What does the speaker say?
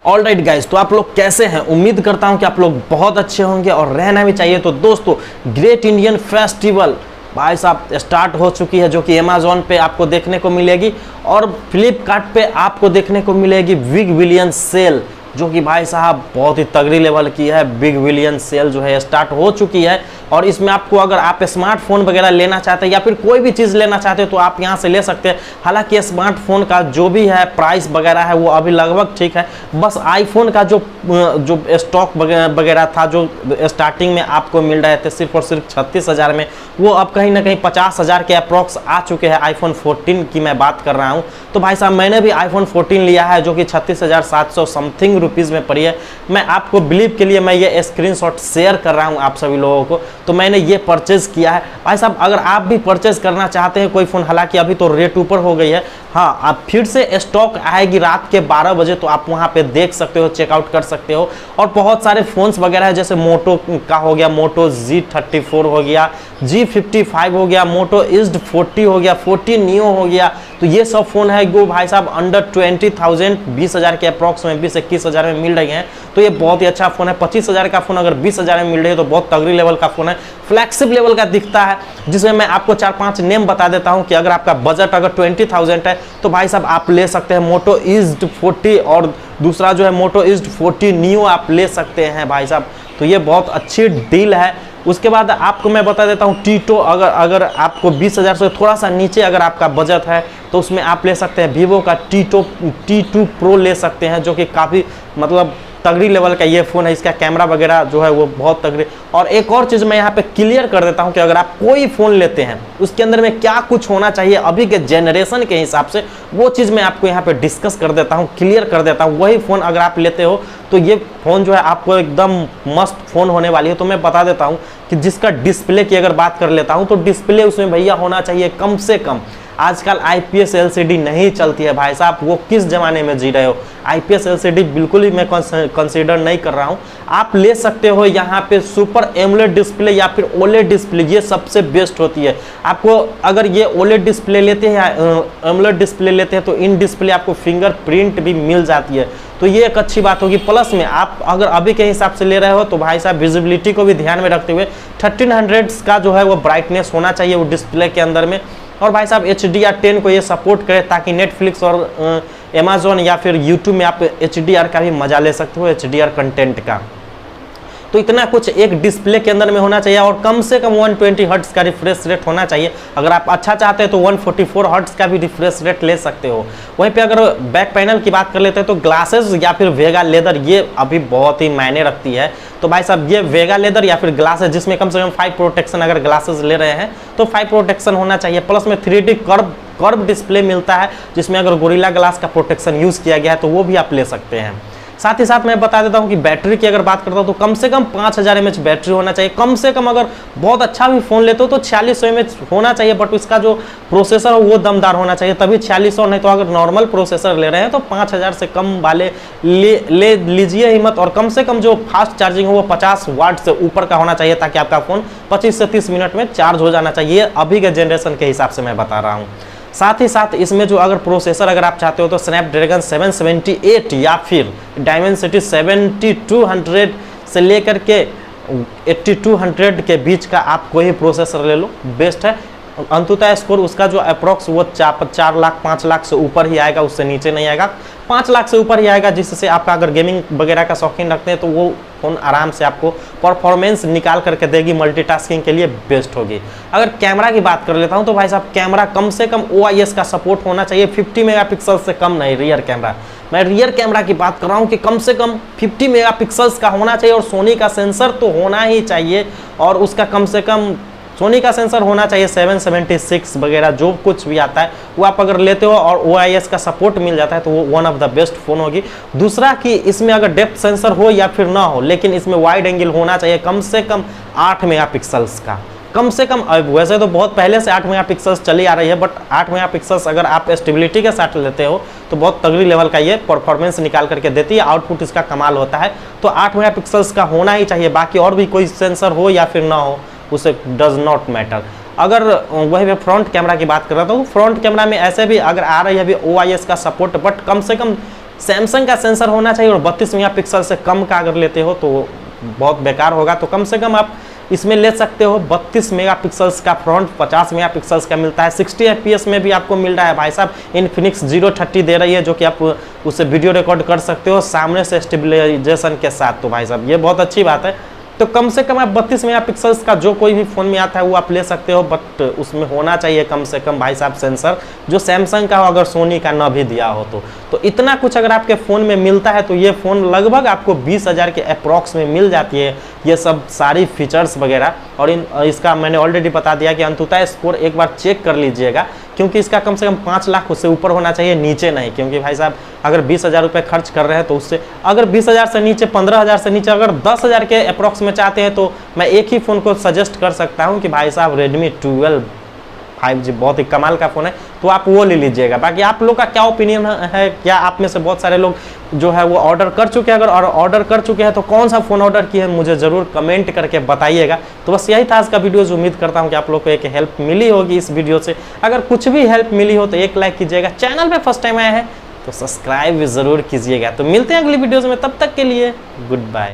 All right guys, तो आप लोग कैसे हैं? उम्मीद करता हूं कि आप लोग बहुत अच्छे होंगे और रहना भी चाहिए। तो दोस्तों, ग्रेट इंडियन फेस्टिवल भाई साहब स्टार्ट हो चुकी है, जो कि अमेजोन पे आपको देखने को मिलेगी और फ्लिपकार्ट पे आपको देखने को मिलेगी बिग बिलियन सेल, जो कि भाई साहब बहुत ही तगड़ी लेवल की है। बिग बिलियन सेल जो है स्टार्ट हो चुकी है और इसमें आपको अगर आप स्मार्टफोन वगैरह लेना चाहते हैं या फिर कोई भी चीज़ लेना चाहते हैं तो आप यहाँ से ले सकते हैं। हालांकि स्मार्टफोन का जो भी है प्राइस वगैरह है वो अभी लगभग ठीक है, बस आईफोन का जो स्टॉक वगैरह था जो स्टार्टिंग में आपको मिल रहे थे सिर्फ और सिर्फ 36,000 में, वो अब कहीं ना कहीं 50,000 के अप्रॉक्स आ चुके हैं। आईफोन 14 की मैं बात कर रहा हूँ। तो भाई साहब मैंने भी आईफोन 14 लिया है जो कि 36,700 समथिंग रुपीज़ में पड़ी है। मैं आपको बिलीव के लिए मैं ये स्क्रीनशॉट शेयर कर रहा हूँ आप सभी लोगों को। तो मैंने ये परचेज किया है भाई साहब। अगर आप भी परचेज करना चाहते हैं कोई फ़ोन, हालांकि अभी तो रेट ऊपर हो गई है, हाँ आप फिर से स्टॉक आएगी रात के 12 बजे, तो आप वहाँ पे देख सकते हो, चेकआउट कर सकते हो। और बहुत सारे फ़ोन्स वगैरह है, जैसे मोटो का हो गया, मोटो G34 हो गया, G55 हो गया, मोटो इज्ड 40 हो गया, 40 नियो हो गया। तो ये सब फ़ोन है जो भाई साहब अंडर 20,000 20,000 के अप्रॉक्स में 20-21,000 में मिल रही हैं। तो ये बहुत ही अच्छा फ़ोन है। 25,000 का फ़ोन अगर 20,000 में मिल रही है तो बहुत तगड़ी लेवल का फ़ोन है, फ्लैगशिप लेवल का दिखता है। जिसमें मैं आपको 4-5 नेम बता देता हूं कि अगर आपका बजट अगर 20,000 है तो भाई साहब आप ले सकते हैं मोटो इज्ड 40, और दूसरा जो है मोटो इज्ड 40 नियो आप ले सकते हैं भाई साहब। तो ये बहुत अच्छी डील है। उसके बाद आपको मैं बता देता हूँ टीटो, अगर आपको 20,000 से थोड़ा सा नीचे अगर आपका बजट है तो उसमें आप ले सकते हैं वीवो का टीटो T2 प्रो ले सकते हैं, जो कि काफ़ी मतलब तगड़ी लेवल का ये फ़ोन है। इसका कैमरा वगैरह जो है वो बहुत तगड़ी। और एक और चीज़ मैं यहाँ पे क्लियर कर देता हूँ कि अगर आप कोई फ़ोन लेते हैं उसके अंदर में क्या कुछ होना चाहिए अभी के जनरेशन के हिसाब से, वो चीज़ मैं आपको यहाँ पे डिस्कस कर देता हूँ, क्लियर कर देता हूँ। वही फ़ोन अगर आप लेते हो तो ये फ़ोन जो है आपको एकदम मस्त फ़ोन होने वाली है। तो मैं बता देता हूँ कि जिसका डिस्प्ले की अगर बात कर लेता हूँ तो डिस्प्ले उसमें भैया होना चाहिए कम से कम, आजकल IPS LCD नहीं चलती है भाई साहब। वो किस ज़माने में जी रहे हो? IPS LCD बिल्कुल ही मैं कंसीडर नहीं कर रहा हूँ। आप ले सकते हो यहाँ पे सुपर एमोलेड डिस्प्ले या फिर OLED डिस्प्ले, ये सबसे बेस्ट होती है। आपको अगर ये OLED डिस्प्ले लेते हैं या एमोलेड डिस्प्ले लेते हैं तो इन डिस्प्ले आपको फिंगरप्रिंट भी मिल जाती है, तो ये एक अच्छी बात होगी। प्लस में आप अगर अभी के हिसाब से ले रहे हो तो भाई साहब विजिबिलिटी को भी ध्यान में रखते हुए 1300 का जो है वो ब्राइटनेस होना चाहिए वो डिस्प्ले के अंदर में। और भाई साहब HDR10 को ये सपोर्ट करे ताकि नेटफ्लिक्स और अमेजोन या फिर यूट्यूब में आप HDR का भी मजा ले सकते हो, HDR कंटेंट का। तो इतना कुछ एक डिस्प्ले के अंदर में होना चाहिए और कम से कम 120 हर्ट्ज का रिफ्रेश रेट होना चाहिए। अगर आप अच्छा चाहते हैं तो 144 हर्ट्ज का भी रिफ्रेश रेट ले सकते हो। वहीं पे अगर बैक पैनल की बात कर लेते हैं तो ग्लासेस या फिर वेगा लेदर ये अभी बहुत ही मायने रखती है। तो भाई साहब ये वेगा लेदर या फिर ग्लासेस जिसमें कम से कम 5 प्रोटेक्शन, अगर ग्लासेस ले रहे हैं तो 5 प्रोटेक्शन होना चाहिए। प्लस में 3D कर्व डिस्प्ले मिलता है जिसमें अगर गोरिल्ला ग्लास का प्रोटेक्शन यूज़ किया गया है तो वो भी आप ले सकते हैं। साथ ही साथ मैं बता देता हूं कि बैटरी की अगर बात करता हूं तो कम से कम 5000 mAh बैटरी होना चाहिए। कम से कम अगर बहुत अच्छा भी फ़ोन लेते हो तो 4600 mAh होना चाहिए, बट इसका जो प्रोसेसर हो वो दमदार होना चाहिए तभी 4600, नहीं तो अगर नॉर्मल प्रोसेसर ले रहे हैं तो 5000 से कम वाले ले लीजिए हिम्मत। और कम से कम जो फास्ट चार्जिंग हो वो 50 वाट से ऊपर का होना चाहिए ताकि आपका फ़ोन 25 से 30 मिनट में चार्ज हो जाना चाहिए, अभी के जनरेशन के हिसाब से मैं बता रहा हूँ। साथ ही साथ इसमें जो अगर प्रोसेसर अगर आप चाहते हो तो स्नैपड्रैगन 778 या फिर डायमेंसिटी 7200 से लेकर के 8200 के बीच का आप कोई प्रोसेसर ले लो, बेस्ट है। अंततः स्कोर उसका जो अप्रॉक्स वो 4 लाख 5 लाख से ऊपर ही आएगा, उससे नीचे नहीं आएगा। 5 लाख से ऊपर ही आएगा, जिससे आपका अगर गेमिंग वगैरह का शौकीन रखते हैं तो वो फ़ोन आराम से आपको परफॉर्मेंस निकाल करके देगी, मल्टीटास्किंग के लिए बेस्ट होगी। अगर कैमरा की बात कर लेता हूं तो भाई साहब कैमरा कम से कम OIS का सपोर्ट होना चाहिए, 50 मेगापिक्सल से कम नहीं। रियर कैमरा, मैं रियर कैमरा की बात कर रहा हूं कि कम से कम 50 मेगापिक्सल्स का होना चाहिए और सोनी का सेंसर तो होना ही चाहिए। और उसका कम से कम सोनी का सेंसर होना चाहिए 776 वगैरह जो कुछ भी आता है वो आप अगर लेते हो और OIS का सपोर्ट मिल जाता है तो वो one of the best phone होगी। दूसरा कि इसमें अगर डेप्थ सेंसर हो या फिर ना हो, लेकिन इसमें वाइड एंगल होना चाहिए कम से कम 8 मेगापिक्सल्स का, कम से कम। वैसे तो बहुत पहले से 8 मेगापिक्सल्स चली आ रही है, बट 8 मेगापिक्सल्स अगर आप स्टेबिलिटी के साथ लेते हो तो बहुत तगड़ी लेवल का ये परफॉर्मेंस निकाल करके देती है, आउटपुट इसका कमाल होता है। तो 8 मेगापिक्सल्स का होना ही चाहिए, बाकी और भी कोई सेंसर हो या फिर ना हो उसे डज नॉट मैटर। अगर वही मैं फ्रंट कैमरा की बात कर रहा था तो फ्रंट कैमरा में ऐसे भी अगर आ रही है अभी OIS का सपोर्ट, बट कम से कम सैमसंग का सेंसर होना चाहिए और 32 मेगापिक्सल से कम का अगर लेते हो तो बहुत बेकार होगा। तो कम से कम आप इसमें ले सकते हो 32 मेगापिक्सल्स का फ्रंट, 50 मेगापिक्सल्स का मिलता है, 60 FPS में भी आपको मिल रहा है भाई साहब। इन्फिनिक्स 030 दे रही है जो कि आप उससे वीडियो रिकॉर्ड कर सकते हो सामने से स्टेबलाइजेशन के साथ। तो भाई साहब ये बहुत अच्छी बात है। तो कम से कम आप 32 मेगापिक्सल्स का जो कोई भी फ़ोन में आता है वो आप ले सकते हो, बट उसमें होना चाहिए कम से कम भाई साहब सेंसर जो सैमसंग का हो, अगर सोनी का ना भी दिया हो तो इतना कुछ अगर आपके फ़ोन में मिलता है तो ये फ़ोन लगभग आपको 20,000 के अप्रॉक्स में मिल जाती है ये सब सारी फीचर्स वगैरह। और इसका मैंने ऑलरेडी बता दिया कि अंततः स्कोर एक बार चेक कर लीजिएगा, क्योंकि इसका कम से कम 5 लाख उससे ऊपर होना चाहिए, नीचे नहीं। क्योंकि भाई साहब अगर 20,000 रुपये खर्च कर रहे हैं तो उससे अगर 20,000 से नीचे, 15,000 से नीचे, अगर 10,000 के अप्रॉक्स में चाहते हैं तो मैं एक ही फ़ोन को सजेस्ट कर सकता हूं कि भाई साहब Redmi 12 5G बहुत ही कमाल का फ़ोन है, तो आप वो ले लीजिएगा। बाकी आप लोग का क्या ओपिनियन है, क्या आप में से बहुत सारे लोग जो है वो ऑर्डर कर चुके हैं? अगर ऑर्डर कर चुके हैं तो कौन सा फ़ोन ऑर्डर किए हैं मुझे ज़रूर कमेंट करके बताइएगा। तो बस यही था आज का वीडियो। उम्मीद करता हूँ कि आप लोग को एक हेल्प मिली होगी इस वीडियो से। अगर कुछ भी हेल्प मिली हो तो एक लाइक कीजिएगा, चैनल पर फर्स्ट टाइम आया है तो सब्सक्राइब भी ज़रूर कीजिएगा। तो मिलते हैं अगली वीडियोज़ में, तब तक के लिए गुड बाय।